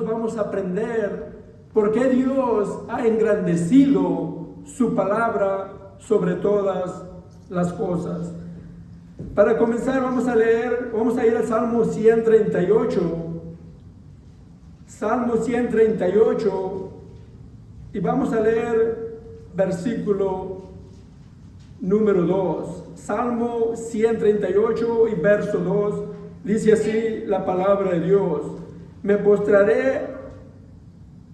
vamos a aprender por qué Dios ha engrandecido su palabra sobre todas las cosas. Para comenzar vamos a ir al Salmo 138. Salmo 138 y vamos a leer versículo número 2. Salmo 138 y verso 2 dice así la palabra de Dios: me postraré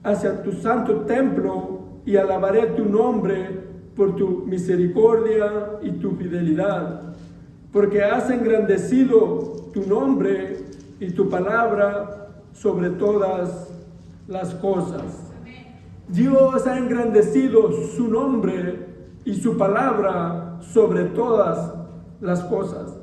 hacia tu santo templo y alabaré tu nombre por tu misericordia y tu fidelidad, porque has engrandecido tu nombre y tu palabra sobre todas las cosas. Dios ha engrandecido su nombre y su palabra sobre todas las cosas.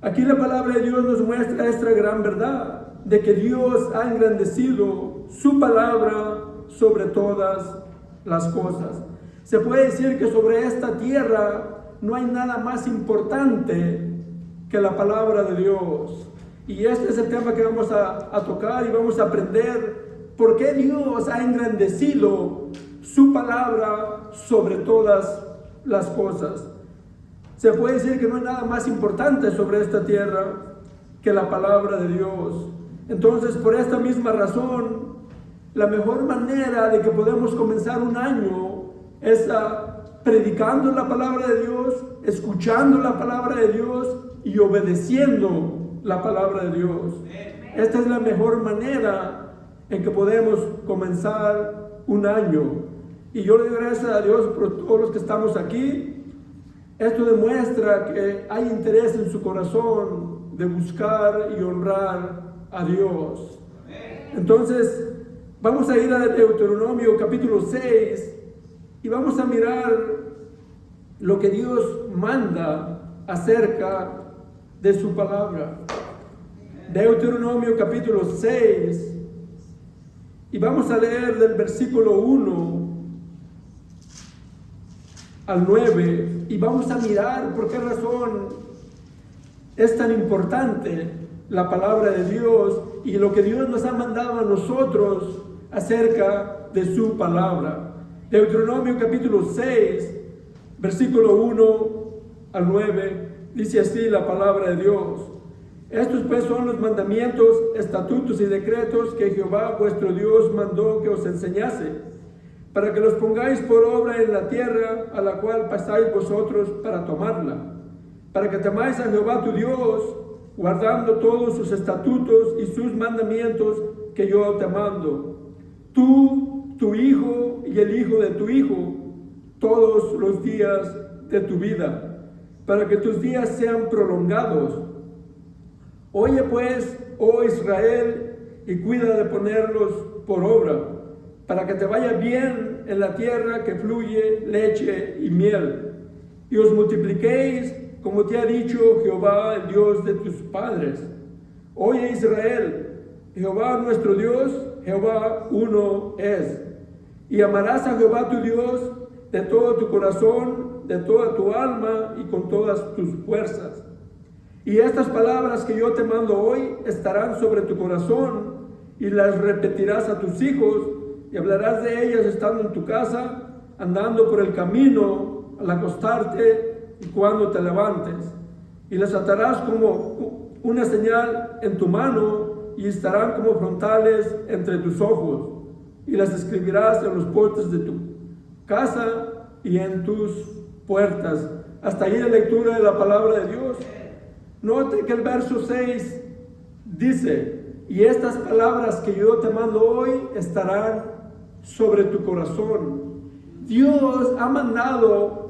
Aquí la palabra de Dios nos muestra esta gran verdad, de que Dios ha engrandecido su palabra sobre todas las cosas. Se puede decir que sobre esta tierra no hay nada más importante que la palabra de Dios. Y este es el tema que vamos a tocar y vamos a aprender por qué Dios ha engrandecido su palabra sobre todas las cosas. Se puede decir que no hay nada más importante sobre esta tierra que la palabra de Dios. Entonces, por esta misma razón, la mejor manera de que podemos comenzar un año es predicando la palabra de Dios, escuchando la palabra de Dios y obedeciendo la palabra de Dios. Esta es la mejor manera en que podemos comenzar un año. Y yo le doy gracias a Dios por todos los que estamos aquí. Esto demuestra que hay interés en su corazón de buscar y honrar a Dios. Entonces, vamos a ir a Deuteronomio capítulo 6 y vamos a mirar lo que Dios manda acerca de su palabra. Deuteronomio capítulo 6 y vamos a leer del versículo 1 al 9 y vamos a mirar por qué razón es tan importante la palabra de Dios y lo que Dios nos ha mandado a nosotros acerca de su palabra. Deuteronomio capítulo 6, versículo 1 al 9, dice así la palabra de Dios: estos pues son los mandamientos, estatutos y decretos que Jehová vuestro Dios mandó que os enseñase, para que los pongáis por obra en la tierra a la cual pasáis vosotros para tomarla, para que temáis a Jehová tu Dios, guardando todos sus estatutos y sus mandamientos que yo te mando, tú, tu hijo y el hijo de tu hijo, todos los días de tu vida, para que tus días sean prolongados. Oye pues, oh Israel, y cuida de ponerlos por obra, para que te vaya bien en la tierra que fluye leche y miel, y os multipliquéis como te ha dicho Jehová, el Dios de tus padres. Oye Israel, Jehová nuestro Dios, Jehová uno es. Y amarás a Jehová tu Dios de todo tu corazón, de toda tu alma y con todas tus fuerzas. Y estas palabras que yo te mando hoy estarán sobre tu corazón y las repetirás a tus hijos y hablarás de ellas estando en tu casa, andando por el camino, al acostarte y cuando te levantes. Y las atarás como una señal en tu mano y estarán como frontales entre tus ojos. Y las escribirás en los postes de tu casa y en tus puertas. Hasta ahí la lectura de la palabra de Dios. Note que el verso 6 dice: y estas palabras que yo te mando hoy estarán sobre tu corazón. Dios ha mandado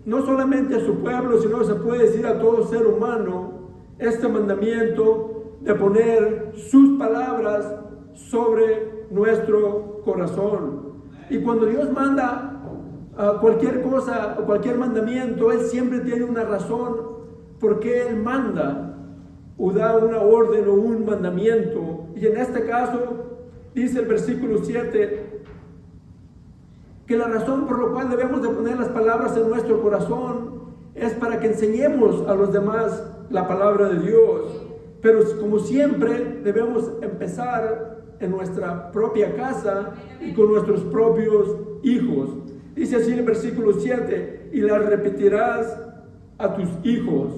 no solamente a su pueblo, sino se puede decir a todo ser humano este mandamiento de poner sus palabras sobre nuestro corazón. Y cuando Dios manda cualquier cosa o cualquier mandamiento, Él siempre tiene una razón por qué Él manda o da una orden o un mandamiento. Y en este caso dice el versículo 7 que la razón por la cual debemos de poner las palabras en nuestro corazón es para que enseñemos a los demás la palabra de Dios. Pero como siempre debemos empezar en nuestra propia casa y con nuestros propios hijos. Dice así en el versículo 7, y las repetirás a tus hijos.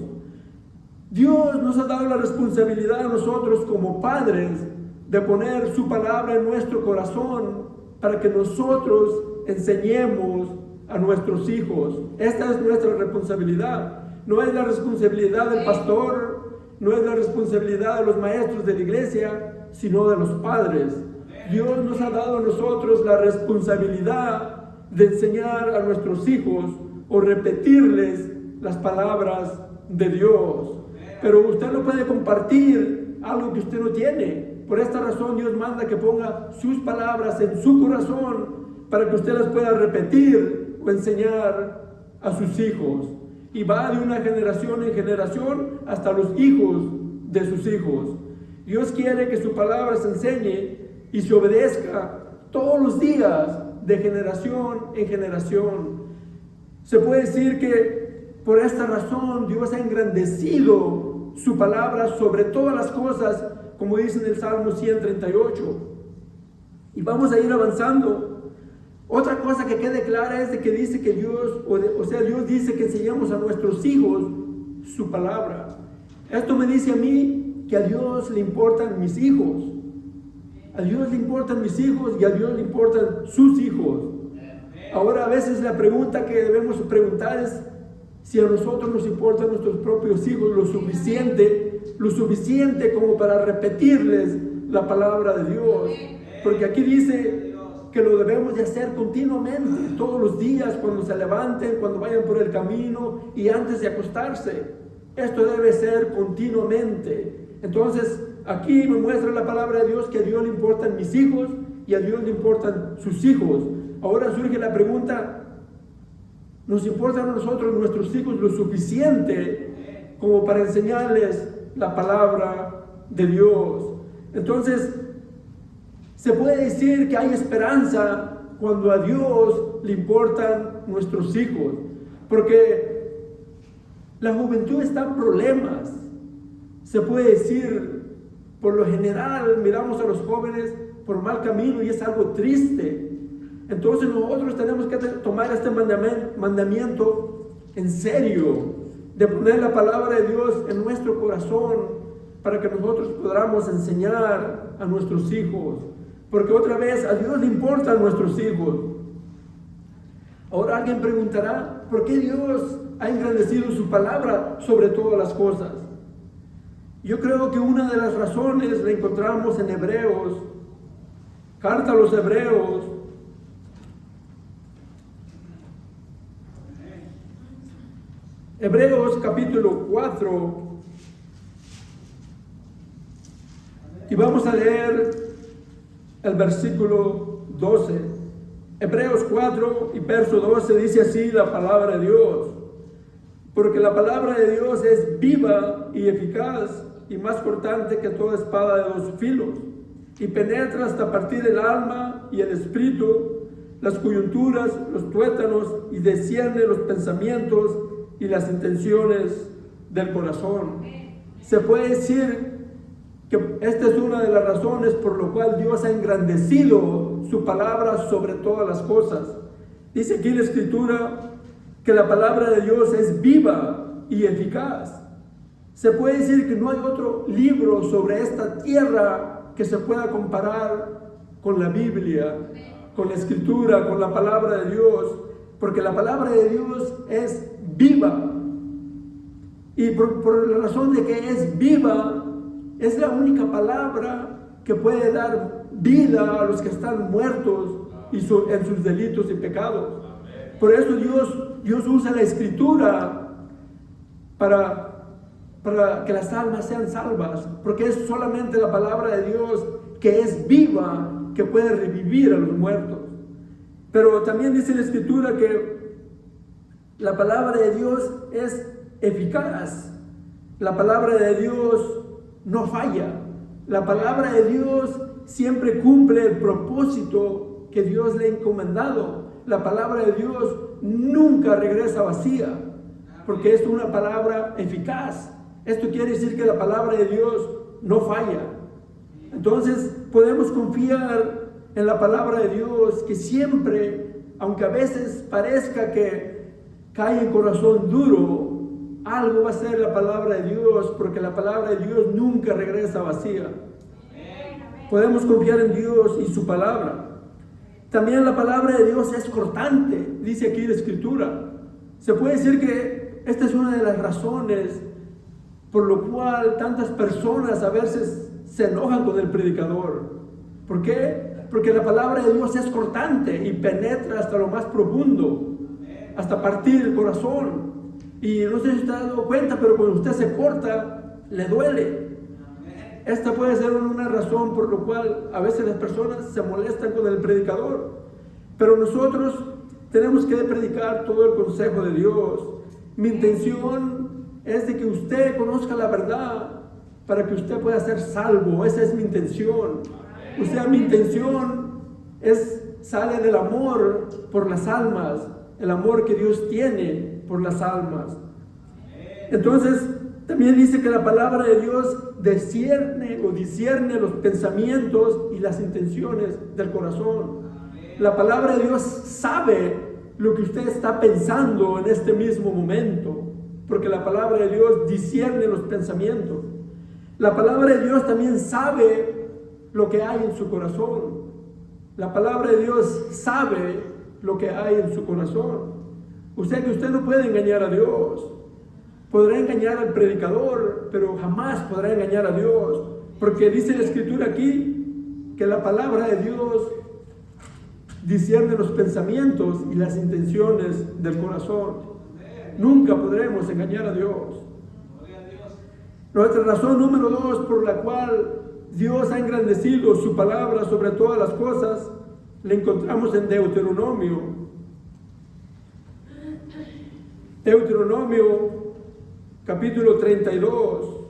Dios nos ha dado la responsabilidad a nosotros como padres de poner su palabra en nuestro corazón para que nosotros enseñemos a nuestros hijos. Esta es nuestra responsabilidad. No es la responsabilidad del pastor, no es la responsabilidad de los maestros de la iglesia, sino de los padres. Dios nos ha dado a nosotros la responsabilidad de enseñar a nuestros hijos o repetirles las palabras de Dios. Pero usted no puede compartir algo que usted no tiene. Por esta razón Dios manda que ponga sus palabras en su corazón para que usted las pueda repetir o enseñar a sus hijos. Y va de una generación en generación hasta los hijos de sus hijos. Dios quiere que su palabra se enseñe y se obedezca todos los días de generación en generación. Se puede decir que por esta razón Dios ha engrandecido su palabra sobre todas las cosas, como dice en el Salmo 138. Y vamos a ir avanzando. Otra cosa que quede clara es de que dice que Dios, Dios dice que enseñamos a nuestros hijos su palabra. Esto me dice a mí que a Dios le importan mis hijos. A Dios le importan mis hijos y a Dios le importan sus hijos. Ahora a veces la pregunta que debemos preguntar es si a nosotros nos importan nuestros propios hijos lo suficiente como para repetirles la palabra de Dios. Porque aquí dice que lo debemos de hacer continuamente, todos los días, cuando se levanten, cuando vayan por el camino y antes de acostarse. Esto debe ser continuamente. Entonces, aquí me muestra la palabra de Dios que a Dios le importan mis hijos y a Dios le importan sus hijos. Ahora surge la pregunta, ¿nos importan a nosotros, nuestros hijos, lo suficiente como para enseñarles la palabra de Dios? Entonces, se puede decir que hay esperanza cuando a Dios le importan nuestros hijos, porque la juventud está en problemas. Se puede decir, por lo general, miramos a los jóvenes por mal camino y es algo triste. Entonces nosotros tenemos que tomar este mandamiento en serio, de poner la palabra de Dios en nuestro corazón para que nosotros podamos enseñar a nuestros hijos. Porque otra vez a Dios le importan nuestros hijos. Ahora alguien preguntará, ¿por qué Dios ha engrandecido su palabra sobre todas las cosas? Yo creo que una de las razones la encontramos en Hebreos, carta a los Hebreos. Hebreos capítulo 4. Y vamos a leer el versículo 12. Hebreos 4 y verso 12 dice así la palabra de Dios. Porque la palabra de Dios es viva y eficaz y más cortante que toda espada de dos filos, y penetra hasta partir el alma y el espíritu, las coyunturas, los tuétanos, y discierne los pensamientos y las intenciones del corazón. Se puede decir que esta es una de las razones por lo cual Dios ha engrandecido su palabra sobre todas las cosas. Dice aquí la Escritura que la palabra de Dios es viva y eficaz. Se puede decir que no hay otro libro sobre esta tierra que se pueda comparar con la Biblia, con la Escritura, con la palabra de Dios, porque la palabra de Dios es viva. Y por la razón de que es viva, es la única palabra que puede dar vida a los que están muertos en sus delitos y pecados. Por eso Dios usa la Escritura para que las almas sean salvas, porque es solamente la palabra de Dios que es viva, que puede revivir a los muertos. Pero también dice la Escritura que la palabra de Dios es eficaz. La palabra de Dios no falla. La palabra de Dios siempre cumple el propósito que Dios le ha encomendado. La palabra de Dios nunca regresa vacía, porque es una palabra eficaz. Esto quiere decir que la palabra de Dios no falla. Entonces, podemos confiar en la palabra de Dios, que siempre, aunque a veces parezca que cae en corazón duro, algo va a ser la palabra de Dios, porque la palabra de Dios nunca regresa vacía. Podemos confiar en Dios y su palabra. También la palabra de Dios es cortante, dice aquí la Escritura. Se puede decir que esta es una de las razones por lo cual tantas personas a veces se enojan con el predicador. ¿Por qué? Porque la palabra de Dios es cortante y penetra hasta lo más profundo, hasta partir el corazón. Y no sé si usted ha dado cuenta, pero cuando usted se corta, le duele. Esta puede ser una razón por lo cual a veces las personas se molestan con el predicador. Pero nosotros tenemos que predicar todo el consejo de Dios. Mi intención es de que usted conozca la verdad para que usted pueda ser salvo. Esa es mi intención. O sea, mi intención sale del amor por las almas, el amor que Dios tiene por las almas. Entonces, también dice que la palabra de Dios discierne los pensamientos y las intenciones del corazón. La palabra de Dios sabe lo que usted está pensando en este mismo momento, porque la palabra de Dios discierne los pensamientos. La palabra de Dios también sabe lo que hay en su corazón. La palabra de Dios sabe lo que hay en su corazón. O sea que usted no puede engañar a Dios. Podrá engañar al predicador, pero jamás podrá engañar a Dios, porque dice la Escritura aquí que la palabra de Dios discierne los pensamientos y las intenciones del corazón. Nunca podremos engañar a Dios. Nuestra razón número 2 por la cual Dios ha engrandecido su palabra sobre todas las cosas, la encontramos en Deuteronomio. Deuteronomio capítulo 32.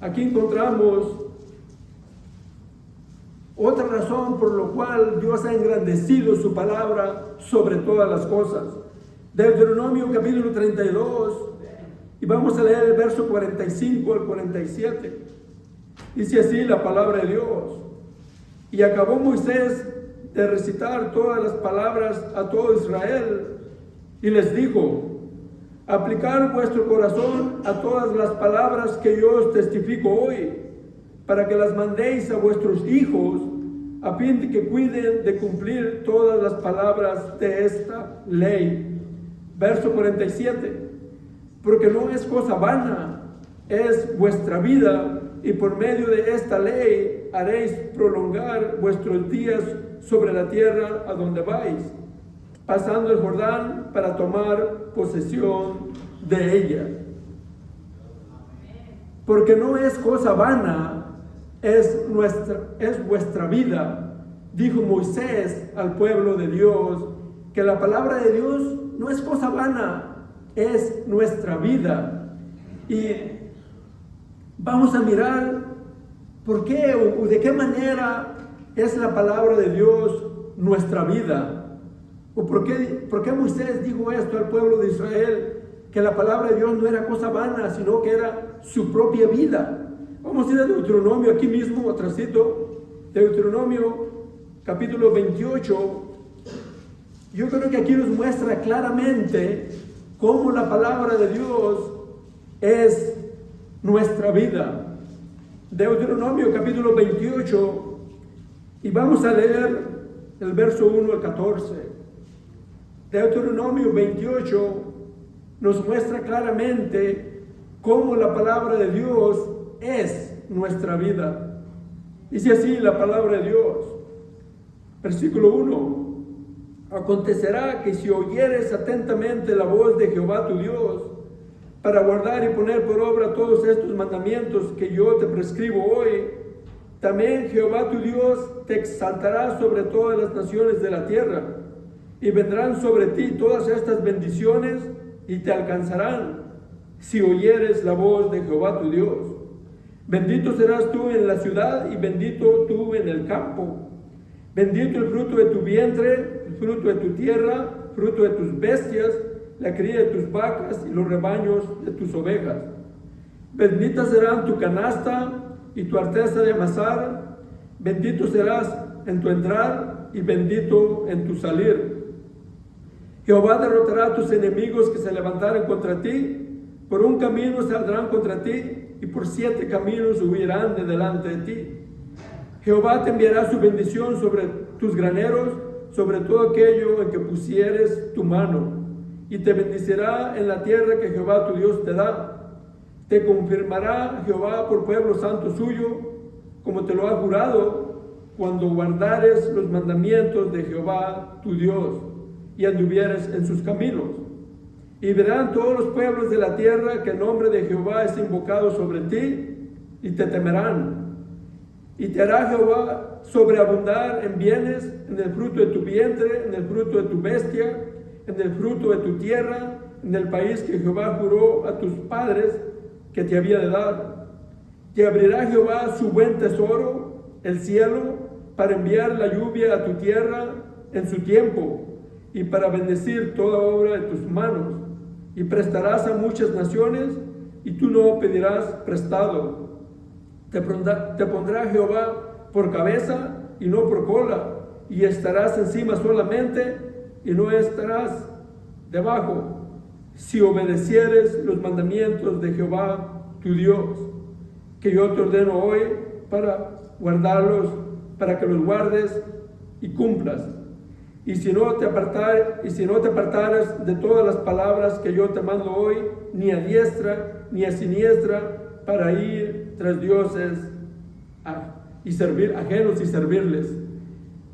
Aquí encontramos otra razón por la cual Dios ha engrandecido su palabra sobre todas las cosas. Deuteronomio capítulo 32, y vamos a leer el verso 45 al 47. Dice así la palabra de Dios: y acabó Moisés de recitar todas las palabras a todo Israel, y les dijo: aplicar vuestro corazón a todas las palabras que yo os testifico hoy, para que las mandéis a vuestros hijos, a fin de que cuiden de cumplir todas las palabras de esta ley. Verso 47. Porque no es cosa vana, es vuestra vida, y por medio de esta ley haréis prolongar vuestros días sobre la tierra a donde vais, pasando el Jordán para tomar posesión de ella. Porque no es cosa vana, es vuestra vida, dijo Moisés al pueblo de Dios, que la palabra de Dios no es cosa vana, es nuestra vida. Y vamos a mirar por qué o de qué manera es la palabra de Dios nuestra vida. ¿O por qué Moisés dijo esto al pueblo de Israel? Que la palabra de Dios no era cosa vana, sino que era su propia vida. Vamos a ir a Deuteronomio, aquí mismo, atrásito. Deuteronomio, capítulo 28. Yo creo que aquí nos muestra claramente cómo la palabra de Dios es nuestra vida. Deuteronomio, capítulo 28. Y vamos a leer el verso 1 al 14. Deuteronomio 28 nos muestra claramente cómo la palabra de Dios es nuestra vida. Dice así la palabra de Dios. Versículo 1. Acontecerá que si oyeres atentamente la voz de Jehová tu Dios, para guardar y poner por obra todos estos mandamientos que yo te prescribo hoy, también Jehová tu Dios te exaltará sobre todas las naciones de la tierra, y vendrán sobre ti todas estas bendiciones y te alcanzarán, si oyeres la voz de Jehová tu Dios. Bendito serás tú en la ciudad y bendito tú en el campo. Bendito el fruto de tu vientre, el fruto de tu tierra, fruto de tus bestias, la cría de tus vacas y los rebaños de tus ovejas. Benditas serán tu canasta y tu arteza de amasar. Bendito serás en tu entrar y bendito en tu salir. Jehová derrotará a tus enemigos que se levantaren contra ti. Por un camino saldrán contra ti y por 7 caminos huirán de delante de ti. Jehová te enviará su bendición sobre tus graneros, sobre todo aquello en que pusieres tu mano, y te bendecirá en la tierra que Jehová tu Dios te da. Te confirmará Jehová por pueblo santo suyo, como te lo ha jurado, cuando guardares los mandamientos de Jehová tu Dios y anduvieres en sus caminos. Y verán todos los pueblos de la tierra que el nombre de Jehová es invocado sobre ti, y te temerán. Y te hará Jehová sobreabundar en bienes, en el fruto de tu vientre, en el fruto de tu bestia, en el fruto de tu tierra, en el país que Jehová juró a tus padres que te había de dar. Te abrirá Jehová su buen tesoro, el cielo, para enviar la lluvia a tu tierra en su tiempo, y para bendecir toda obra de tus manos. Y prestarás a muchas naciones, y tú no pedirás prestado. Te pondrá Jehová por cabeza y no por cola, y estarás encima solamente y no estarás debajo, si obedecieres los mandamientos de Jehová tu Dios, que yo te ordeno hoy para guardarlos, para que los guardes y cumplas. Y si no te apartares de todas las palabras que yo te mando hoy, ni a diestra ni a siniestra, para ir tras dioses y servir ajenos y servirles.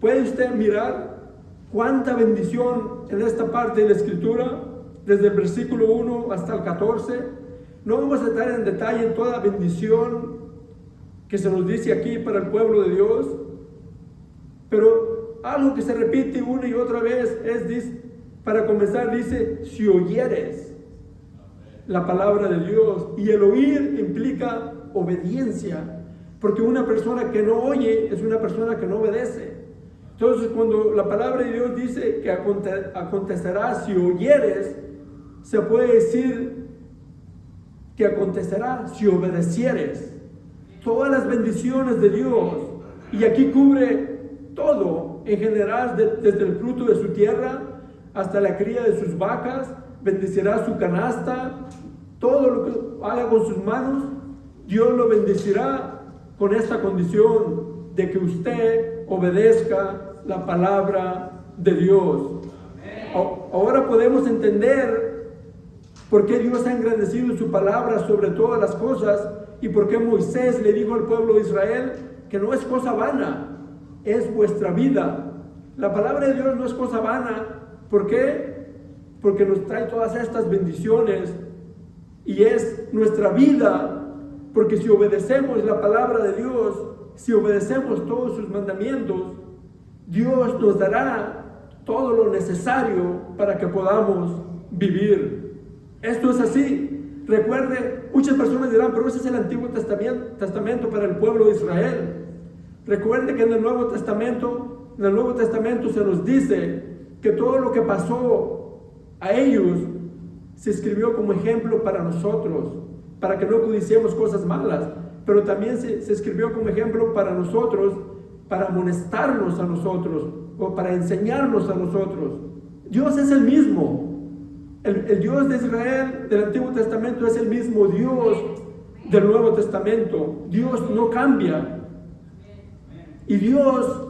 ¿Puede usted mirar cuánta bendición en esta parte de la Escritura, desde el versículo 1 hasta el 14? No vamos a entrar en detalle en toda bendición que se nos dice aquí para el pueblo de Dios, pero algo que se repite una y otra vez es, para comenzar, dice, si oyeres la palabra de Dios. Y el oír implica obediencia, porque una persona que no oye es una persona que no obedece. Entonces, cuando la palabra de Dios dice que acontecerá si oyeres, se puede decir que acontecerá si obedecieres. Todas las bendiciones de Dios, y aquí cubre todo en general, desde el fruto de su tierra hasta la cría de sus vacas, bendecirá su canasta, todo lo que haga con sus manos, Dios lo bendecirá con esta condición de que usted obedezca la palabra de Dios. Ahora podemos entender por qué Dios ha engrandecido su palabra sobre todas las cosas y por qué Moisés le dijo al pueblo de Israel que no es cosa vana, es vuestra vida. La palabra de Dios no es cosa vana. ¿Por qué? Porque nos trae todas estas bendiciones y es nuestra vida, porque si obedecemos la palabra de Dios, si obedecemos todos sus mandamientos, Dios nos dará todo lo necesario para que podamos vivir. Esto es así. Recuerde, muchas personas dirán, pero ese es el Antiguo Testamento para el pueblo de Israel. Recuerde que en el Nuevo Testamento se nos dice que todo lo que pasó a ellos se escribió como ejemplo para nosotros, para que no codiciemos cosas malas, pero también se escribió como ejemplo para nosotros, para amonestarnos a nosotros o para enseñarnos a nosotros. Dios es el mismo. El Dios de Israel del Antiguo Testamento es el mismo Dios del Nuevo Testamento. Dios no cambia. Y Dios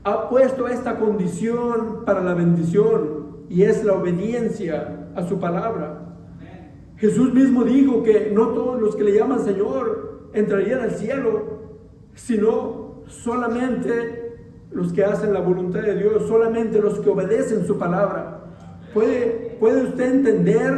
ha puesto esta condición para la bendición, y es la obediencia a su palabra. Jesús mismo dijo que no todos los que le llaman Señor entrarían al cielo, sino solamente los que hacen la voluntad de Dios, solamente los que obedecen su palabra. ¿Puede usted entender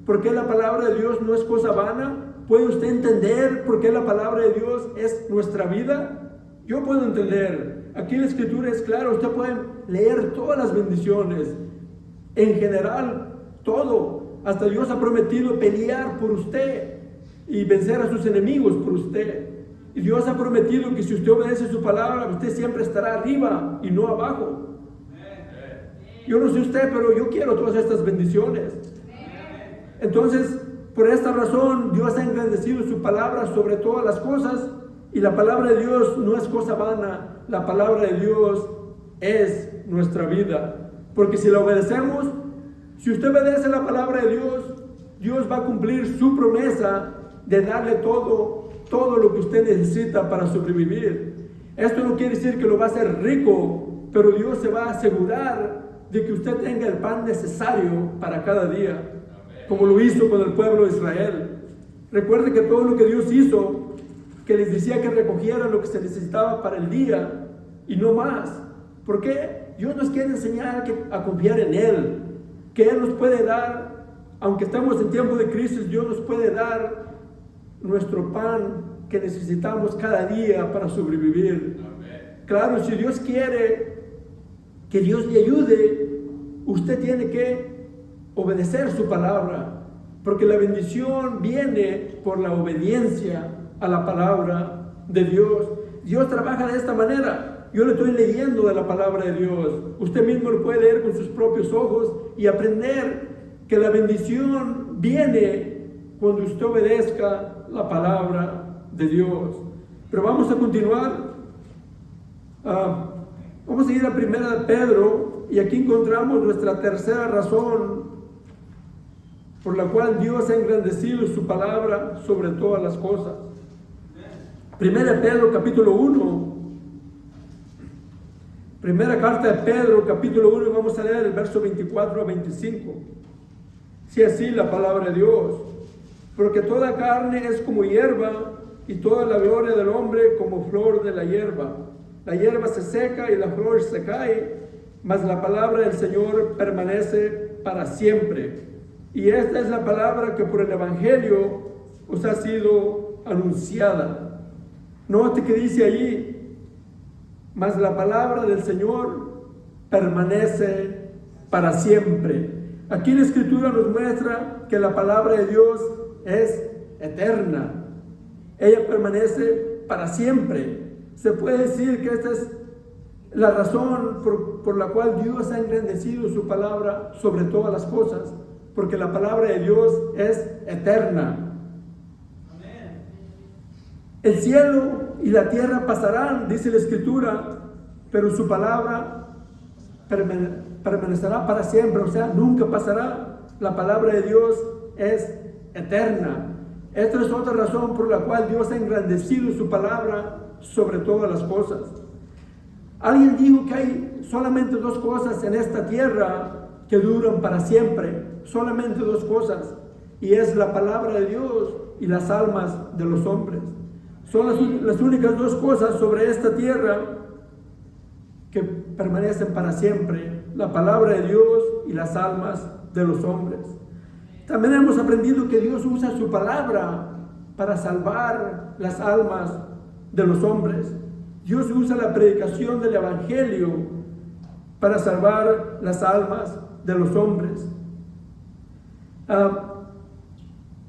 por qué la palabra de Dios no es cosa vana? ¿Puede usted entender por qué la palabra de Dios es nuestra vida? Yo puedo entender. Aquí la Escritura es clara. Usted puede leer todas las bendiciones. En general, todo. Hasta Dios ha prometido pelear por usted y vencer a sus enemigos por usted. Y Dios ha prometido que si usted obedece su palabra, usted siempre estará arriba y no abajo. Yo no sé usted, pero yo quiero todas estas bendiciones. Entonces, por esta razón, Dios ha engrandecido su palabra sobre todas las cosas Y la palabra de Dios no es cosa vana, la palabra de Dios es nuestra vida. Porque si la obedecemos, si usted obedece la palabra de Dios, Dios va a cumplir su promesa de darle todo lo que usted necesita para sobrevivir. Esto no quiere decir que lo va a hacer rico, pero Dios se va a asegurar de que usted tenga el pan necesario para cada día, como lo hizo con el pueblo de Israel. Recuerde que todo lo que Dios hizo, que les decía que recogieran lo que se necesitaba para el día y no más. ¿Por qué? Dios nos quiere enseñar a confiar en Él, que Él nos puede dar, aunque estamos en tiempo de crisis, Dios nos puede dar nuestro pan que necesitamos cada día para sobrevivir. Amén. Claro, si Dios quiere que Dios le ayude, usted tiene que obedecer su palabra, porque la bendición viene por la obediencia a la palabra de Dios. Dios trabaja de esta manera. Yo le estoy leyendo de la palabra de Dios. Usted mismo lo puede leer con sus propios ojos y aprender que la bendición viene cuando usted obedezca la palabra de Dios. Pero vamos a continuar. Vamos a ir a 1 de Pedro, y aquí encontramos nuestra tercera razón por la cual Dios ha engrandecido su palabra sobre todas las cosas. 1 de Pedro capítulo 1. Primera carta de Pedro capítulo 1, y vamos a leer el verso 24 a 25. Si así la palabra de Dios: porque toda carne es como hierba, y toda la gloria del hombre como flor de la hierba. La hierba se seca y la flor se cae, mas la palabra del Señor permanece para siempre. Y esta es la palabra que por el Evangelio os ha sido anunciada. Note que dice allí: mas la palabra del Señor permanece para siempre. Aquí la Escritura nos muestra que la palabra de Dios es eterna. Ella permanece para siempre. Se puede decir que esta es la razón por la cual Dios ha engrandecido su palabra sobre todas las cosas, porque la palabra de Dios es eterna. Amén. El cielo y la tierra pasarán, dice la Escritura, pero su palabra permanecerá para siempre, o sea, nunca pasará. La palabra de Dios es eterna. Esta es otra razón por la cual Dios ha engrandecido su palabra sobre todas las cosas. Alguien dijo que hay solamente dos cosas en esta tierra que duran para siempre, solamente dos cosas, y es la palabra de Dios y las almas de los hombres. Son las únicas dos cosas sobre esta tierra que permanecen para siempre: la palabra de Dios y las almas de los hombres. También hemos aprendido que Dios usa su palabra para salvar las almas de los hombres. Dios usa la predicación del Evangelio para salvar las almas de los hombres.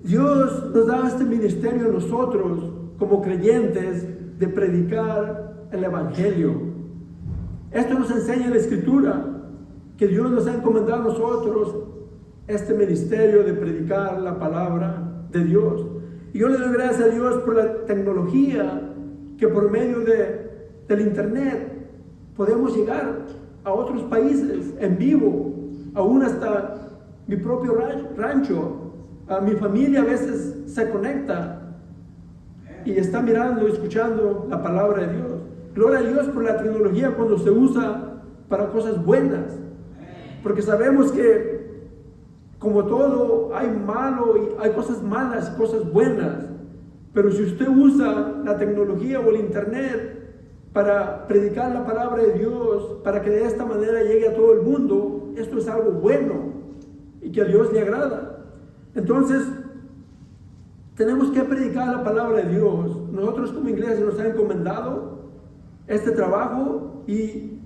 Dios nos da este ministerio a nosotros como creyentes de predicar el Evangelio. Esto nos enseña la Escritura, que Dios nos ha encomendado a nosotros este ministerio de predicar la palabra de Dios. Y yo le doy gracias a Dios por la tecnología, que por medio del internet podemos llegar a otros países en vivo, aún hasta mi propio rancho. A mi familia a veces se conecta y está mirando y escuchando la palabra de Dios. Gloria a Dios por la tecnología cuando se usa para cosas buenas, porque sabemos que como todo hay malo y hay cosas malas y cosas buenas. Pero si usted usa la tecnología o el internet para predicar la palabra de Dios, para que de esta manera llegue a todo el mundo, esto es algo bueno y que a Dios le agrada. Entonces, tenemos que predicar la palabra de Dios. Nosotros como iglesia nos han encomendado este trabajo y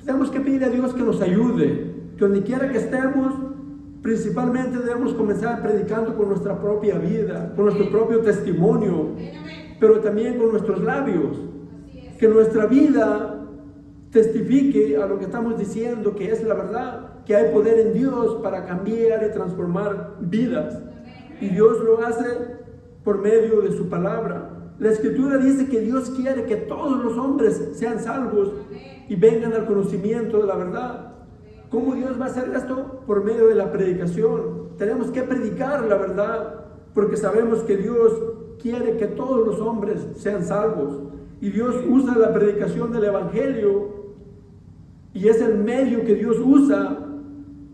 tenemos que pedir a Dios que nos ayude, que donde quiera que estemos, principalmente debemos comenzar predicando con nuestra propia vida, con nuestro propio testimonio, pero también con nuestros labios. Que nuestra vida testifique a lo que estamos diciendo, que es la verdad, que hay poder en Dios para cambiar y transformar vidas. Y Dios lo hace por medio de su palabra. La Escritura dice que Dios quiere que todos los hombres sean salvos y vengan al conocimiento de la verdad. ¿Cómo Dios va a hacer esto? Por medio de la predicación. Tenemos que predicar la verdad, porque sabemos que Dios quiere que todos los hombres sean salvos. Y Dios usa la predicación del Evangelio, y es el medio que Dios usa.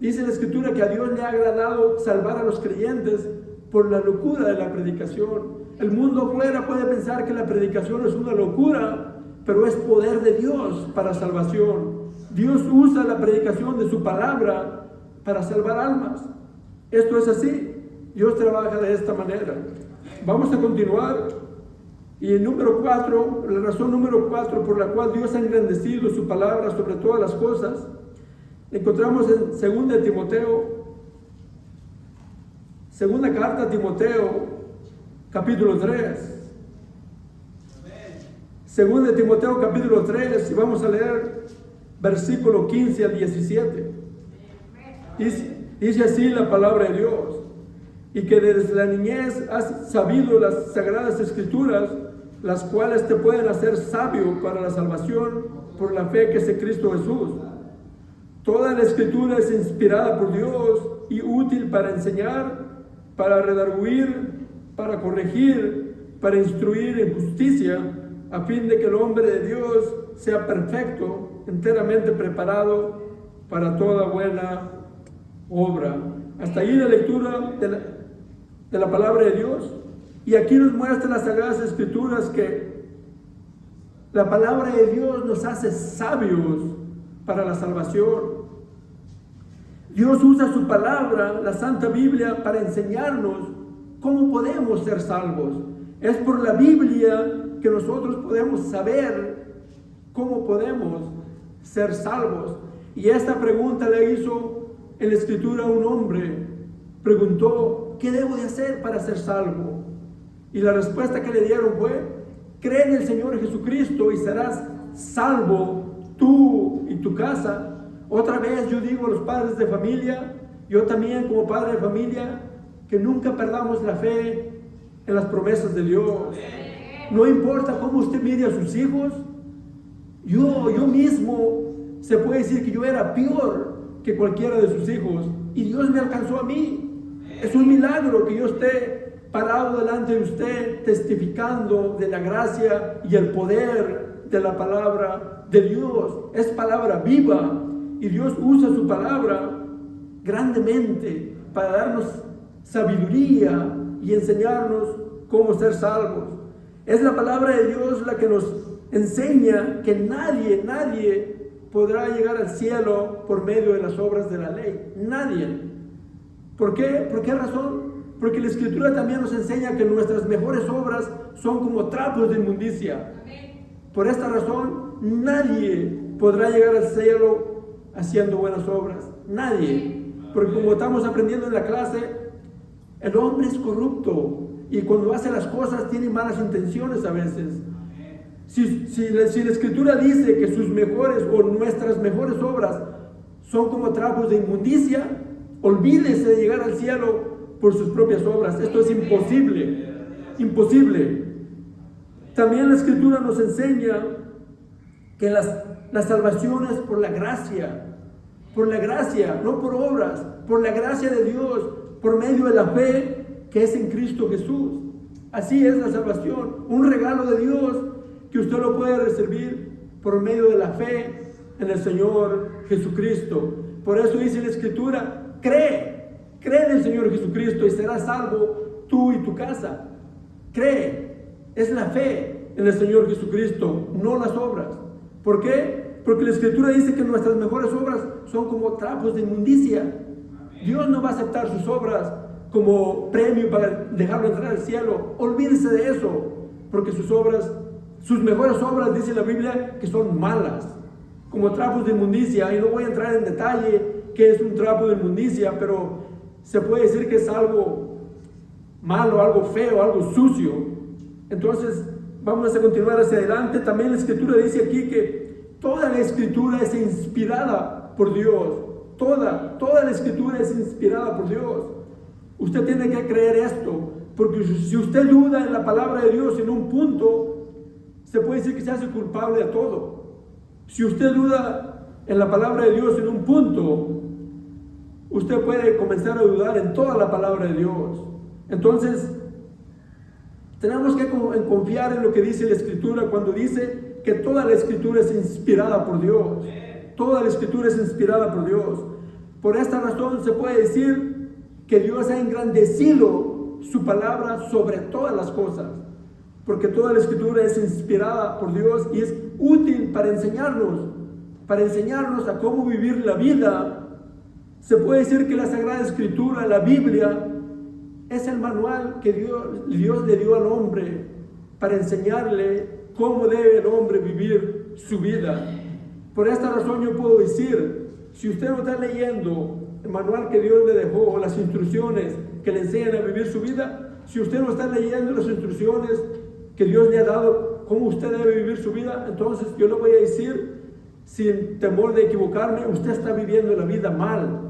Dice la Escritura que a Dios le ha agradado salvar a los creyentes por la locura de la predicación. El mundo afuera puede pensar que la predicación es una locura, pero es poder de Dios para salvación. Dios usa la predicación de su palabra para salvar almas. Esto es así. Dios trabaja de esta manera. Vamos a continuar. Y el número 4, la razón número 4 por la cual Dios ha engrandecido su palabra sobre todas las cosas, encontramos en 2 Timoteo, segunda carta a Timoteo, capítulo 3. 2 Timoteo, capítulo 3, y vamos a leer versículo 15 al 17. Dice así la palabra de Dios: y que desde la niñez has sabido las sagradas escrituras, las cuales te pueden hacer sabio para la salvación por la fe que es en Cristo Jesús. Toda la escritura es inspirada por Dios y útil para enseñar, para redarguir, para corregir, para instruir en justicia, a fin de que el hombre de Dios sea perfecto, enteramente preparado para toda buena obra. Hasta ahí la lectura de la palabra de Dios. Y aquí nos muestran las Sagradas Escrituras que la palabra de Dios nos hace sabios para la salvación. Dios usa su palabra, la Santa Biblia, para enseñarnos cómo podemos ser salvos. Es por la Biblia que nosotros podemos saber cómo podemos ser salvos. Y esta pregunta le hizo en la Escritura a un hombre. Preguntó: ¿qué debo de hacer para ser salvo? Y la respuesta que le dieron fue: cree en el Señor Jesucristo y serás salvo tú y tu casa. Otra vez yo digo a los padres de familia, yo también como padre de familia, que nunca perdamos la fe en las promesas de Dios. No importa cómo usted mire a sus hijos, yo mismo se puede decir que yo era peor que cualquiera de sus hijos, y Dios me alcanzó a mí. Es un milagro que yo esté parado delante de usted testificando de la gracia y el poder de la palabra de Dios. Es palabra viva, y Dios usa su palabra grandemente para darnos sabiduría y enseñarnos cómo ser salvos. Es la palabra de Dios la que nos enseña que nadie podrá llegar al cielo por medio de las obras de la ley. Nadie. ¿Por qué? ¿Por qué razón? Porque la Escritura también nos enseña que nuestras mejores obras son como trapos de inmundicia. Por esta razón, nadie podrá llegar al cielo haciendo buenas obras. Nadie. Porque como estamos aprendiendo en la clase, el hombre es corrupto y cuando hace las cosas tiene malas intenciones a veces. Si la Escritura dice que sus mejores o nuestras mejores obras son como trapos de inmundicia, olvídese de llegar al cielo por sus propias obras. Esto es imposible. Imposible. También la Escritura nos enseña que la salvación es por la gracia. Por la gracia, no por obras. Por la gracia de Dios, por medio de la fe que es en Cristo Jesús. Así es la salvación. Un regalo de Dios que usted lo puede recibir por medio de la fe en el Señor Jesucristo. Por eso dice la Escritura: cree en el Señor Jesucristo y serás salvo tú y tu casa. Cree, es la fe en el Señor Jesucristo, no las obras. ¿Por qué? Porque la Escritura dice que nuestras mejores obras son como trapos de inmundicia. Dios no va a aceptar sus obras como premio para dejarlo entrar al cielo. Olvídese de eso, porque sus mejores obras, dice la Biblia, que son malas, como trapos de inmundicia. Y no voy a entrar en detalle qué es un trapo de inmundicia, pero se puede decir que es algo malo, algo feo, algo sucio. Entonces vamos a continuar hacia adelante. También la Escritura dice aquí que toda la Escritura es inspirada por Dios. Toda la Escritura es inspirada por Dios. Usted tiene que creer esto. Porque si usted duda en la palabra de Dios en un punto, se puede decir que se hace culpable de todo. Si usted duda en la palabra de Dios en un punto, usted puede comenzar a dudar en toda la palabra de Dios. Entonces, tenemos que confiar en lo que dice la Escritura cuando dice que toda la Escritura es inspirada por Dios. Toda la Escritura es inspirada por Dios. Por esta razón se puede decir que Dios ha engrandecido su palabra sobre todas las cosas. Porque toda la Escritura es inspirada por Dios y es útil para enseñarnos a cómo vivir la vida. Se puede decir que la Sagrada Escritura, la Biblia, es el manual que Dios le dio al hombre para enseñarle cómo debe el hombre vivir su vida. Por esta razón yo puedo decir, si usted no está leyendo el manual que Dios le dejó o las instrucciones que le enseñan a vivir su vida, si usted no está leyendo las instrucciones que Dios le ha dado, cómo usted debe vivir su vida, entonces yo le voy a decir, sin temor de equivocarme, usted está viviendo la vida mal.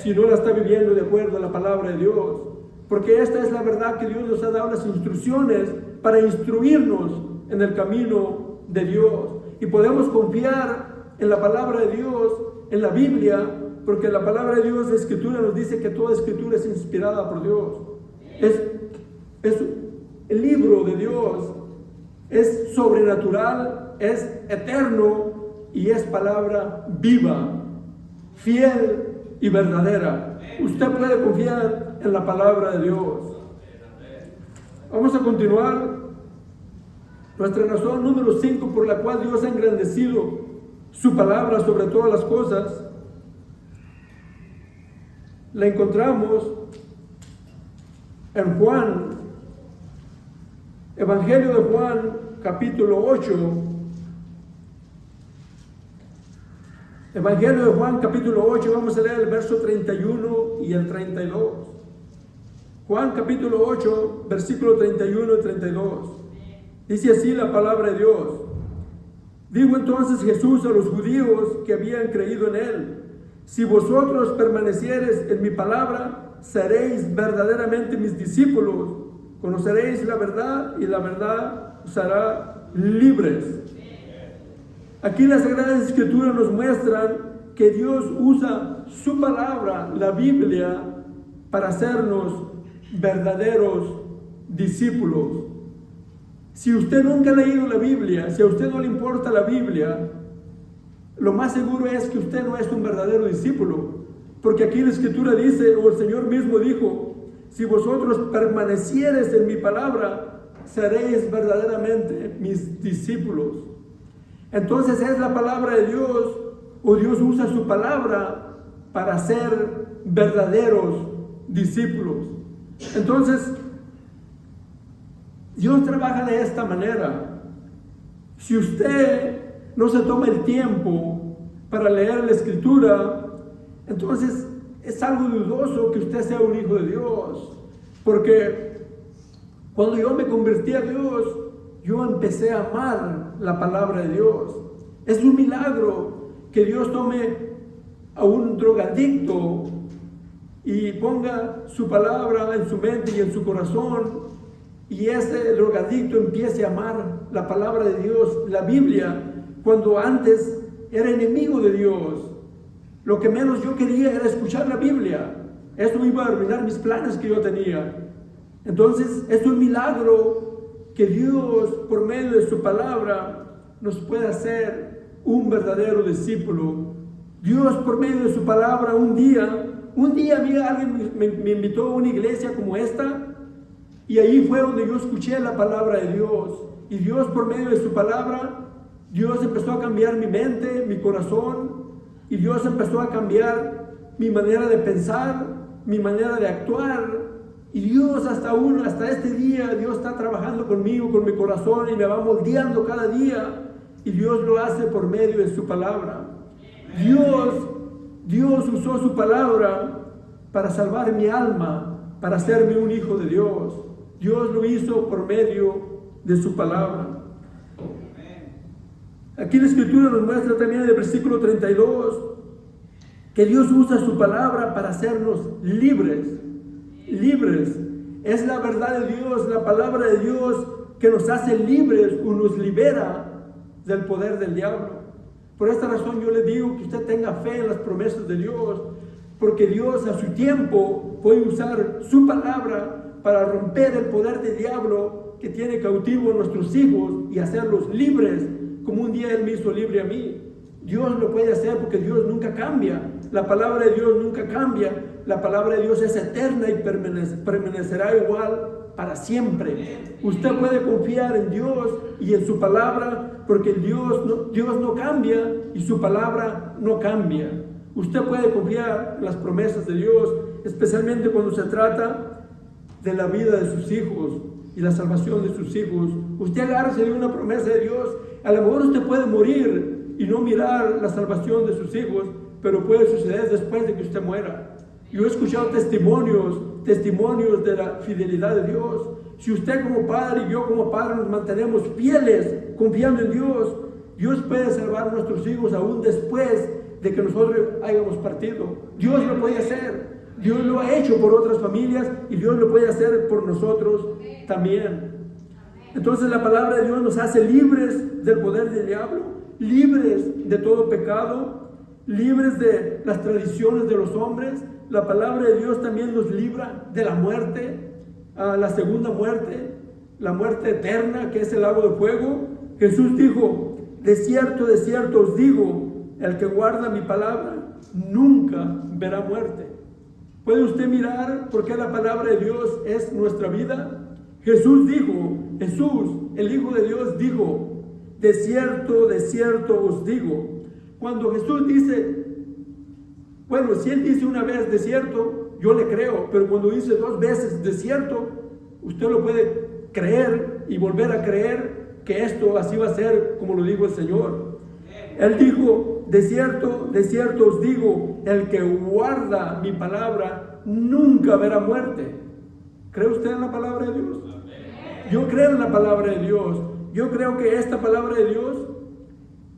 Si no la está viviendo de acuerdo a la palabra de Dios. Porque esta es la verdad que Dios nos ha dado las instrucciones para instruirnos en el camino de Dios. Y podemos confiar en la palabra de Dios, en la Biblia, porque la palabra de Dios, la Escritura nos dice que toda Escritura es inspirada por Dios. Es el libro de Dios, es sobrenatural, es eterno y es palabra viva, fiel y verdadera. Usted puede confiar en la palabra de Dios. Vamos a continuar. Nuestra razón número 5 por la cual Dios ha engrandecido su palabra sobre todas las cosas, la encontramos en Juan, Evangelio de Juan, capítulo 8. Evangelio de Juan, capítulo 8, vamos a leer el verso 31 y el 32. Juan, capítulo 8, versículo 31 y 32. Dice así la palabra de Dios. Dijo entonces Jesús a los judíos que habían creído en él: si vosotros permaneciereis en mi palabra, seréis verdaderamente mis discípulos, conoceréis la verdad y la verdad os hará libres. Aquí las Sagradas Escrituras nos muestran que Dios usa su palabra, la Biblia, para hacernos verdaderos discípulos. Si usted nunca ha leído la Biblia, si a usted no le importa la Biblia, lo más seguro es que usted no es un verdadero discípulo. Porque aquí la Escritura dice, o el Señor mismo dijo: si vosotros permaneciereis en mi palabra, seréis verdaderamente mis discípulos. Entonces es la palabra de Dios, o Dios usa su palabra para ser verdaderos discípulos. Entonces, Dios trabaja de esta manera. Si usted no se toma el tiempo para leer la Escritura, entonces es algo dudoso que usted sea un hijo de Dios. Porque cuando yo me convertí a Dios, yo empecé a amar la palabra de Dios. Es un milagro que Dios tome a un drogadicto y ponga su palabra en su mente y en su corazón, y ese drogadicto empiece a amar la palabra de Dios, la Biblia, cuando antes era enemigo de Dios. Lo que menos yo quería era escuchar la Biblia. Eso iba a arruinar mis planes que yo tenía. Entonces es un milagro que Dios, por medio de su palabra, nos puede hacer un verdadero discípulo. Dios, por medio de su palabra, un día alguien me invitó a una iglesia como esta, y ahí fue donde yo escuché la palabra de Dios. Y Dios, por medio de su palabra, Dios empezó a cambiar mi mente, mi corazón, y Dios empezó a cambiar mi manera de pensar, mi manera de actuar. Y Dios hasta este día, Dios está trabajando conmigo, con mi corazón, y me va moldeando cada día. Y Dios lo hace por medio de su palabra. Dios usó su palabra para salvar mi alma, para hacerme un hijo de Dios. Dios lo hizo por medio de su palabra. Aquí la Escritura nos muestra también en el versículo 32 que Dios usa su palabra para hacernos libres. Libres. Es la verdad de Dios, la palabra de Dios que nos hace libres o nos libera del poder del diablo. Por esta razón yo le digo que usted tenga fe en las promesas de Dios, porque Dios a su tiempo puede usar su palabra para romper el poder del diablo que tiene cautivo a nuestros hijos y hacerlos libres, como un día Él me hizo libre a mí. Dios lo puede hacer porque Dios nunca cambia. La palabra de Dios nunca cambia. La palabra de Dios es eterna y permanecerá igual para siempre. Usted puede confiar en Dios y en su palabra, porque Dios no cambia y su palabra no cambia. Usted puede confiar en las promesas de Dios, especialmente cuando se trata de la vida de sus hijos y la salvación de sus hijos. Usted agárrese de una promesa de Dios. A lo mejor usted puede morir y no mirar la salvación de sus hijos, pero puede suceder después de que usted muera. Yo he escuchado testimonios de la fidelidad de Dios. Si usted como padre y yo como padre nos mantenemos fieles, confiando en Dios, Dios puede salvar a nuestros hijos aún después de que nosotros hayamos partido. Dios lo puede hacer. Dios lo ha hecho por otras familias y Dios lo puede hacer por nosotros también. Entonces la palabra de Dios nos hace libres del poder del diablo, libres de todo pecado, libres de las tradiciones de los hombres. La palabra de Dios también nos libra de la muerte, la segunda muerte, la muerte eterna, que es el lago de fuego. Jesús dijo: de cierto os digo, el que guarda mi palabra nunca verá muerte. ¿Puede usted mirar por qué la palabra de Dios es nuestra vida? Jesús, el Hijo de Dios dijo: de cierto os digo. Cuando Jesús dice, bueno, si Él dice una vez de cierto, yo le creo, pero cuando dice 2 veces de cierto, usted lo puede creer y volver a creer que esto así va a ser como lo dijo el Señor. Él dijo: de cierto os digo, el que guarda mi palabra nunca verá muerte. ¿Cree usted en la palabra de Dios? Yo creo en la palabra de Dios. Yo creo que esta palabra de Dios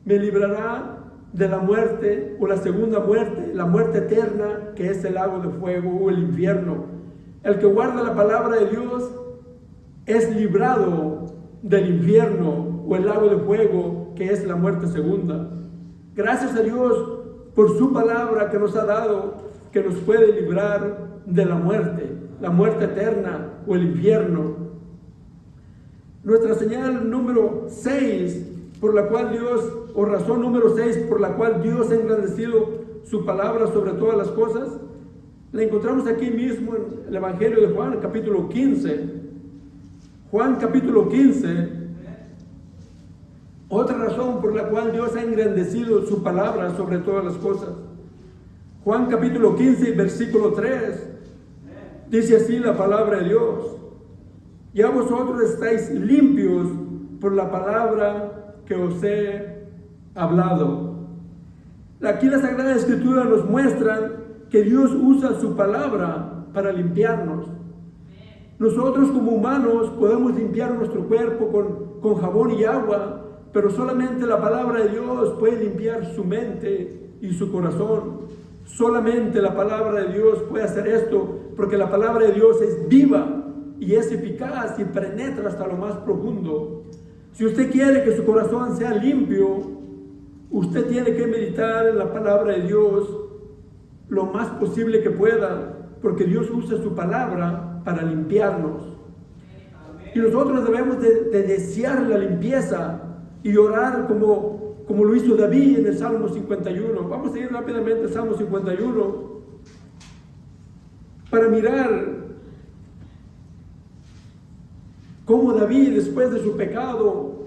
me librará de la muerte o la segunda muerte, la muerte eterna, que es el lago de fuego o el infierno. El que guarda la palabra de Dios es librado del infierno o el lago de fuego, que es la muerte segunda. Gracias a Dios por su palabra que nos ha dado, que nos puede librar de la muerte eterna o el infierno. Nuestra señal número 6, por la cual Dios, o razón número 6, por la cual Dios ha engrandecido su palabra sobre todas las cosas, la encontramos aquí mismo en el Evangelio de Juan, capítulo 15. Juan, capítulo 15. Otra razón por la cual Dios ha engrandecido su palabra sobre todas las cosas. Juan, capítulo 15, versículo 3. Dice así la palabra de Dios: ya vosotros estáis limpios por la palabra que os he hablado. Aquí la Sagrada Escritura nos muestra que Dios usa su palabra para limpiarnos. Nosotros como humanos podemos limpiar nuestro cuerpo con jabón y agua, pero solamente la palabra de Dios puede limpiar su mente y su corazón. Solamente la palabra de Dios puede hacer esto, porque la palabra de Dios es viva y es eficaz y penetra hasta lo más profundo. Si usted quiere que su corazón sea limpio, usted tiene que meditar en la palabra de Dios lo más posible que pueda, porque Dios usa su palabra para limpiarnos. Y nosotros debemos de desear la limpieza y orar como lo hizo David en el Salmo 51. Vamos a ir rápidamente al Salmo 51 para mirar cómo David, después de su pecado,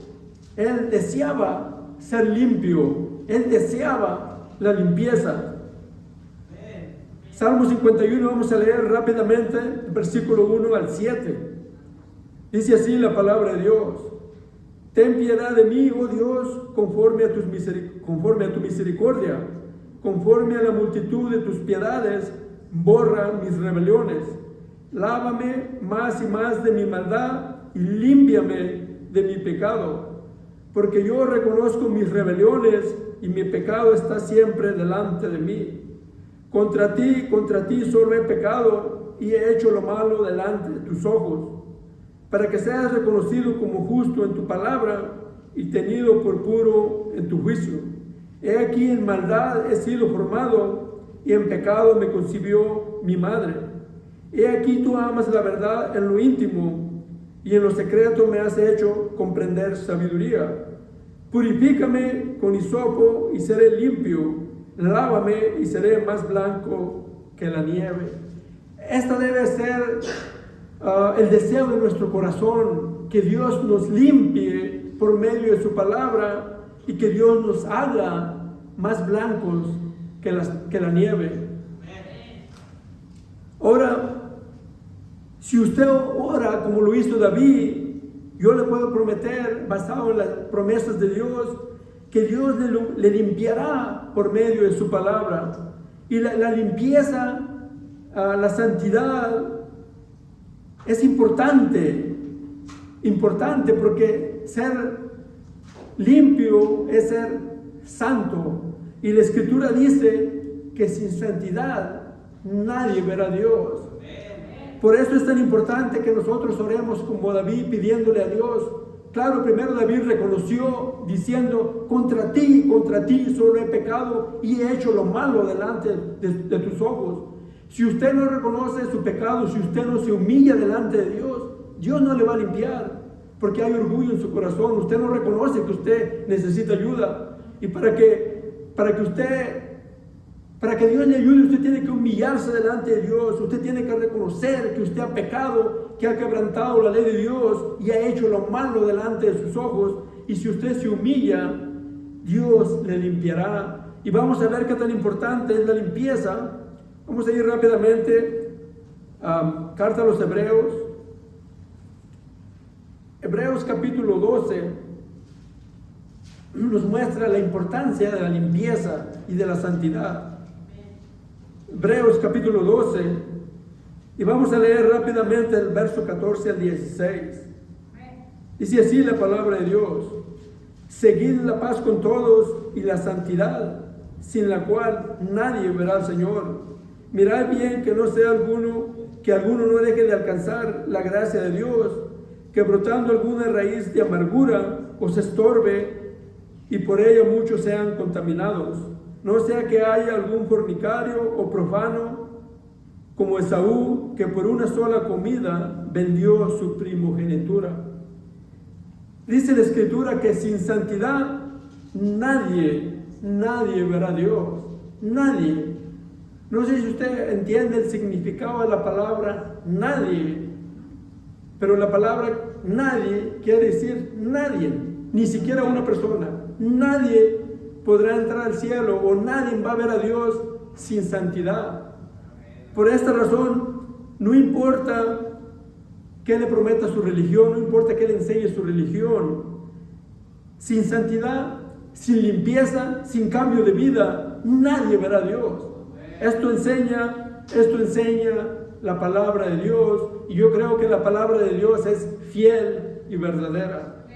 él deseaba ser limpio, él deseaba la limpieza. Salmo 51, vamos a leer rápidamente, versículo 1 al 7. Dice así la palabra de Dios: ten piedad de mí, oh Dios, conforme a tu misericordia, conforme a la multitud de tus piedades, borra mis rebeliones. Lávame más y más de mi maldad y límpiame de mi pecado, porque yo reconozco mis rebeliones y mi pecado está siempre delante de mí. Contra ti solo he pecado y he hecho lo malo delante de tus ojos, para que seas reconocido como justo en tu palabra y tenido por puro en tu juicio. He aquí en maldad he sido formado, y en pecado me concibió mi madre. He aquí tú amas la verdad en lo íntimo, y en lo secreto me has hecho comprender sabiduría. Purifícame con hisopo y seré limpio, lávame y seré más blanco que la nieve. Esta debe ser el deseo de nuestro corazón, que Dios nos limpie por medio de su palabra y que Dios nos haga más blancos que la nieve. Ahora, si usted ora como lo hizo David, yo le puedo prometer, basado en las promesas de Dios, que Dios le limpiará por medio de su palabra. Y la limpieza, la santidad, es importante porque ser limpio es ser santo. Y la Escritura dice que sin santidad nadie verá a Dios. Por eso es tan importante que nosotros oremos como David, pidiéndole a Dios. Claro, primero David reconoció diciendo: contra ti solo he pecado y he hecho lo malo delante de tus ojos. Si usted no reconoce su pecado, si usted no se humilla delante de Dios, Dios no le va a limpiar, porque hay orgullo en su corazón. Usted no reconoce que usted necesita ayuda. Y para que Dios le ayude, usted tiene que humillarse delante de Dios. Usted tiene que reconocer que usted ha pecado, que ha quebrantado la ley de Dios y ha hecho lo malo delante de sus ojos. Y si usted se humilla, Dios le limpiará. Y vamos a ver qué tan importante es la limpieza. Vamos a ir rápidamente a carta a los Hebreos. Hebreos capítulo 12 nos muestra la importancia de la limpieza y de la santidad. Hebreos capítulo 12, y vamos a leer rápidamente el verso 14 al 16. Dice así la palabra de Dios: seguid la paz con todos y la santidad, sin la cual nadie verá al Señor. Mirad bien que no sea alguno no deje de alcanzar la gracia de Dios, que brotando alguna raíz de amargura os estorbe y por ella muchos sean contaminados. No sea que haya algún fornicario o profano como Esaú, que por una sola comida vendió su primogenitura. Dice la Escritura que sin santidad nadie verá a Dios. Nadie. No sé si usted entiende el significado de la palabra nadie, pero la palabra nadie quiere decir nadie, ni siquiera una persona. Nadie podrá entrar al cielo o nadie va a ver a Dios sin santidad. Por esta razón, no importa que le prometa su religión, no importa que le enseñe su religión, sin santidad, sin limpieza, sin cambio de vida, nadie verá a Dios. Esto enseña la palabra de Dios, y yo creo que la palabra de Dios es fiel y verdadera.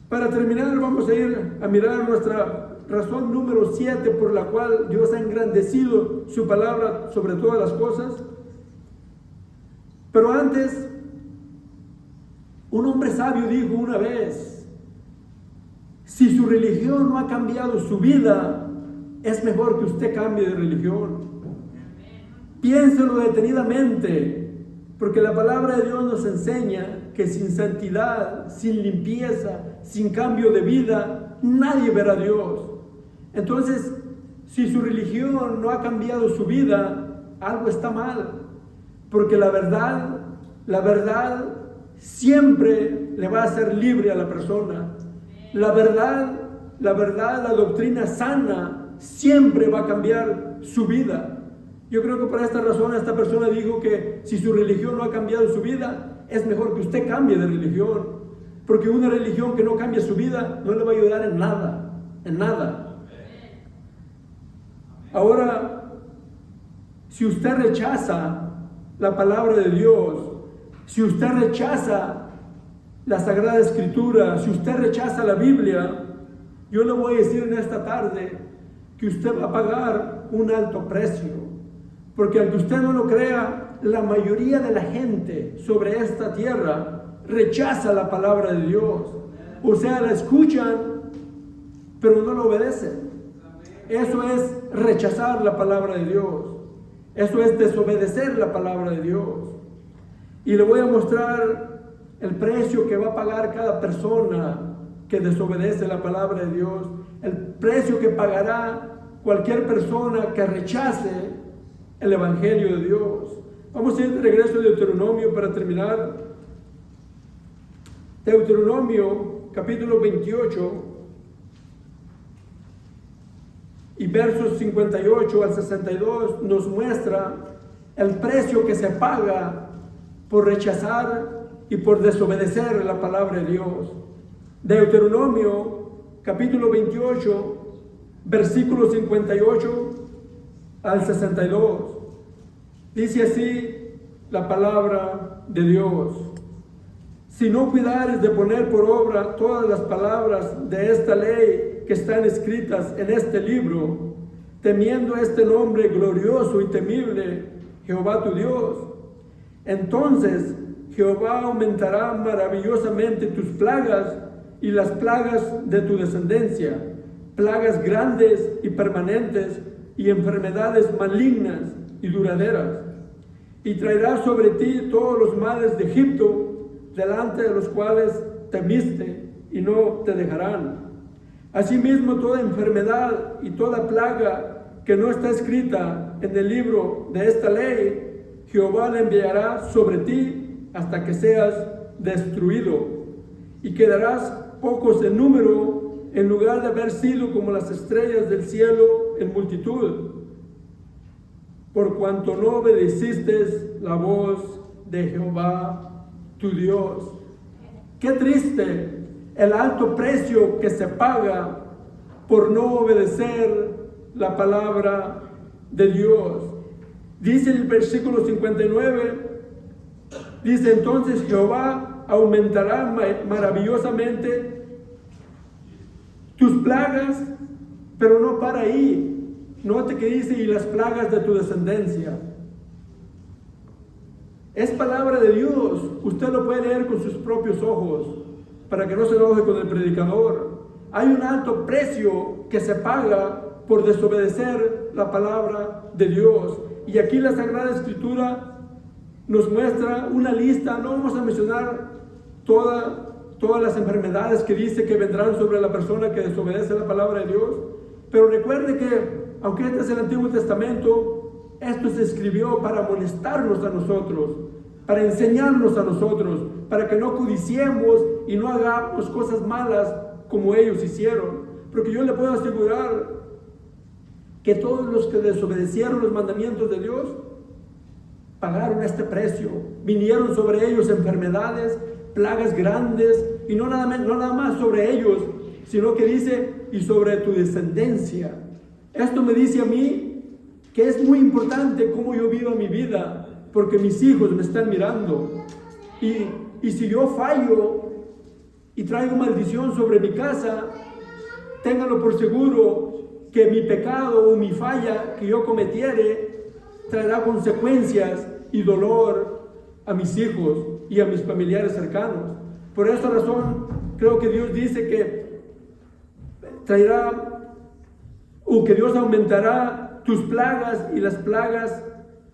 Para terminar, vamos a ir a mirar nuestra razón número 7 por la cual Dios ha engrandecido su palabra sobre todas las cosas. Pero antes, un hombre sabio dijo una vez: si su religión no ha cambiado su vida, es mejor que usted cambie de religión. Piénselo detenidamente, porque la palabra de Dios nos enseña que sin santidad, sin limpieza, sin cambio de vida, nadie verá a Dios. Entonces, si su religión no ha cambiado su vida, algo está mal, porque la verdad siempre le va a hacer libre a la persona. La verdad, la doctrina sana siempre va a cambiar su vida. Yo creo que por esta razón esta persona dijo que si su religión no ha cambiado su vida, es mejor que usted cambie de religión, porque una religión que no cambia su vida no le va a ayudar en nada. Ahora, si usted rechaza la palabra de Dios, si usted rechaza la Sagrada Escritura, si usted rechaza la Biblia, yo le voy a decir en esta tarde que usted va a pagar un alto precio, Porque aunque usted no lo crea, la mayoría de la gente sobre esta tierra rechaza la palabra de Dios. O sea, la escuchan, pero no la obedecen. Eso es rechazar la palabra de Dios. Eso es desobedecer la palabra de Dios. Y le voy a mostrar el precio que va a pagar cada persona que desobedece la palabra de Dios. El precio que pagará cualquier persona que rechace el Evangelio de Dios. Vamos a ir de regreso a Deuteronomio para terminar. Deuteronomio capítulo 28 y versos 58 al 62 nos muestra el precio que se paga por rechazar y por desobedecer la palabra de Dios. Deuteronomio capítulo 28 versículos 58 al 62. Dice así la palabra de Dios: si no cuidares de poner por obra todas las palabras de esta ley que están escritas en este libro, temiendo este nombre glorioso y temible, Jehová tu Dios, entonces Jehová aumentará maravillosamente tus plagas y las plagas de tu descendencia, plagas grandes y permanentes y enfermedades malignas y duraderas. Y traerá sobre ti todos los males de Egipto, delante de los cuales temiste, y no te dejarán. Asimismo, toda enfermedad y toda plaga que no está escrita en el libro de esta ley, Jehová la enviará sobre ti hasta que seas destruido, y quedarás pocos en número, en lugar de haber sido como las estrellas del cielo en multitud, por cuanto no obedeciste la voz de Jehová tu Dios. Qué triste el alto precio que se paga por no obedecer la palabra de Dios. Dice el versículo 59, dice: entonces Jehová aumentará maravillosamente tus plagas, pero no para ahí. Note que dice: y las plagas de tu descendencia. Es palabra de Dios. Usted lo puede leer con sus propios ojos, para que no se enoje con el predicador. Hay un alto precio que se paga por desobedecer la palabra de Dios. Y aquí la Sagrada Escritura nos muestra una lista. No vamos a mencionar todas las enfermedades que dice que vendrán sobre la persona que desobedece la palabra de Dios. Pero recuerde que, aunque este es el Antiguo Testamento, esto se escribió para amonestarnos a nosotros, para enseñarnos a nosotros, para que no codiciemos y no hagamos cosas malas como ellos hicieron. Porque yo le puedo asegurar que todos los que desobedecieron los mandamientos de Dios pagaron este precio. Vinieron sobre ellos enfermedades, plagas grandes, y no nada más sobre ellos, sino que dice: y sobre tu descendencia. Esto me dice a mí que es muy importante cómo yo vivo mi vida, porque mis hijos me están mirando. Y si yo fallo y traigo maldición sobre mi casa, ténganlo por seguro que mi pecado o mi falla que yo cometiere traerá consecuencias y dolor a mis hijos y a mis familiares cercanos. Por esta razón, creo que Dios dice que traerá, o que Dios aumentará tus plagas y las plagas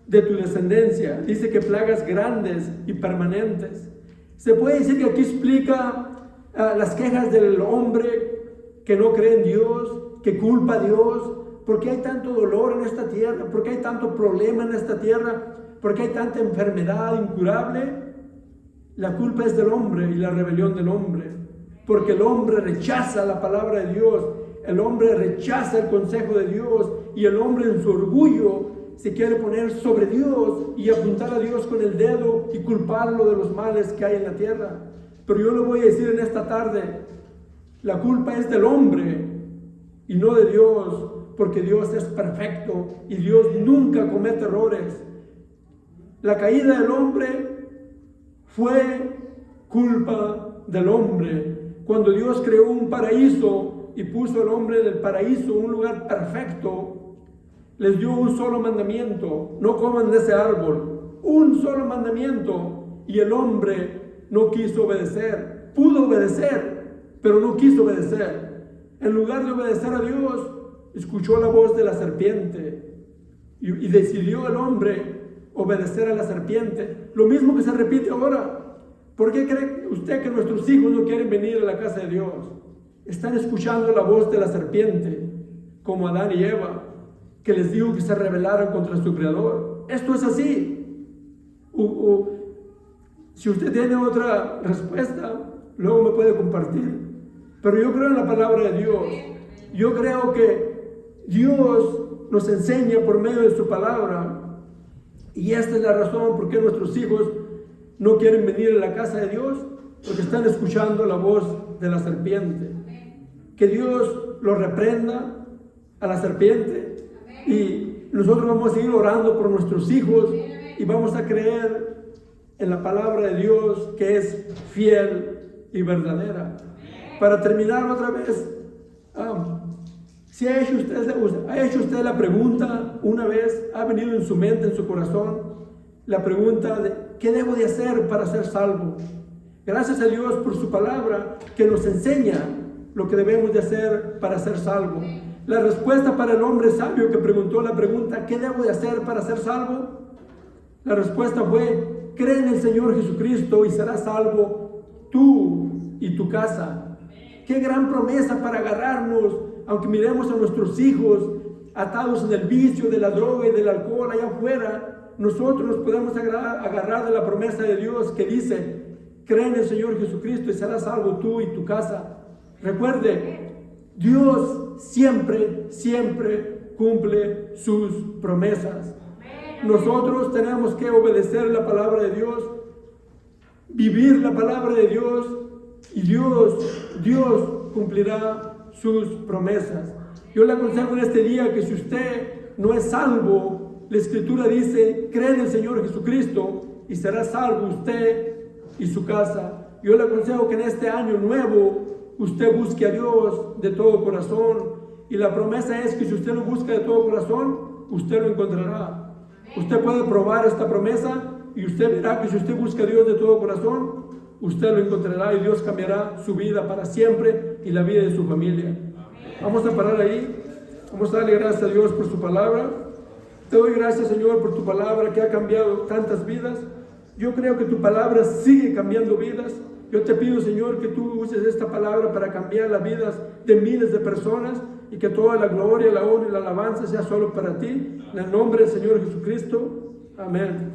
de tu descendencia. Dice que plagas grandes y permanentes. Se puede decir que aquí explica las quejas del hombre que no cree en Dios, que culpa a Dios. ¿Por qué hay tanto dolor en esta tierra? ¿Por qué hay tanto problema en esta tierra? ¿Por qué hay tanta enfermedad incurable? La culpa es del hombre y la rebelión del hombre. Porque el hombre rechaza la palabra de Dios. El hombre rechaza el consejo de Dios. Y el hombre, en su orgullo, se quiere poner sobre Dios y apuntar a Dios con el dedo y culparlo de los males que hay en la tierra. Pero yo le voy a decir en esta tarde: la culpa es del hombre y no de Dios, porque Dios es perfecto y Dios nunca comete errores. La caída del hombre fue culpa del hombre. Cuando Dios creó un paraíso y puso al hombre en el paraíso, un lugar perfecto, les dio un solo mandamiento: no coman de ese árbol. Un solo mandamiento. Y el hombre no quiso obedecer. Pudo obedecer, pero no quiso obedecer. En lugar de obedecer a Dios, escuchó la voz de la serpiente y decidió el hombre obedecer a la serpiente. Lo mismo que se repite ahora. ¿Por qué cree usted que nuestros hijos no quieren venir a la casa de Dios? Están escuchando la voz de la serpiente, como Adán y Eva, que les dijo que se rebelaran contra su Creador. Esto es así. Si usted tiene otra respuesta, luego me puede compartir. Pero yo creo en la palabra de Dios. Yo creo que Dios nos enseña por medio de su palabra. Y esta es la razón por qué nuestros hijos no quieren venir a la casa de Dios, porque están escuchando la voz de la serpiente. Que Dios lo reprenda a la serpiente. Y nosotros vamos a seguir orando por nuestros hijos y vamos a creer en la palabra de Dios, que es fiel y verdadera. Para terminar otra vez, si ha hecho usted la pregunta una vez, ha venido en su mente, en su corazón, la pregunta de ¿qué debo de hacer para ser salvo? Gracias a Dios por su palabra, que nos enseña lo que debemos de hacer para ser salvo. La respuesta para el hombre sabio que preguntó la pregunta ¿qué debo de hacer para ser salvo? La respuesta fue: cree en el Señor Jesucristo y serás salvo tú y tu casa. Qué gran promesa para agarrarnos, aunque miremos a nuestros hijos atados en el vicio de la droga y del alcohol allá afuera. Nosotros nos podemos agarrar de la promesa de Dios que dice: cree en el Señor Jesucristo y serás salvo tú y tu casa. Recuerde, Dios siempre cumple sus promesas. Nosotros tenemos que obedecer la palabra de Dios, vivir la palabra de Dios, y Dios cumplirá sus promesas. Yo le aconsejo en este día que si usted no es salvo, la Escritura dice: cree en el Señor Jesucristo y será salvo usted y su casa. Yo le aconsejo que en este año nuevo usted busque a Dios de todo corazón, y la promesa es que si usted lo busca de todo corazón, usted lo encontrará. Usted puede probar esta promesa y usted verá que si usted busca a Dios de todo corazón, usted lo encontrará, y Dios cambiará su vida para siempre y la vida de su familia. Vamos a parar ahí. Vamos a darle gracias a Dios por su palabra. Te doy gracias, Señor, por tu palabra que ha cambiado tantas vidas. Yo creo que tu palabra sigue cambiando vidas. Yo te pido, Señor, que tú uses esta palabra para cambiar las vidas de miles de personas, y que toda la gloria, la honra y la alabanza sea solo para ti. En el nombre del Señor Jesucristo. Amén.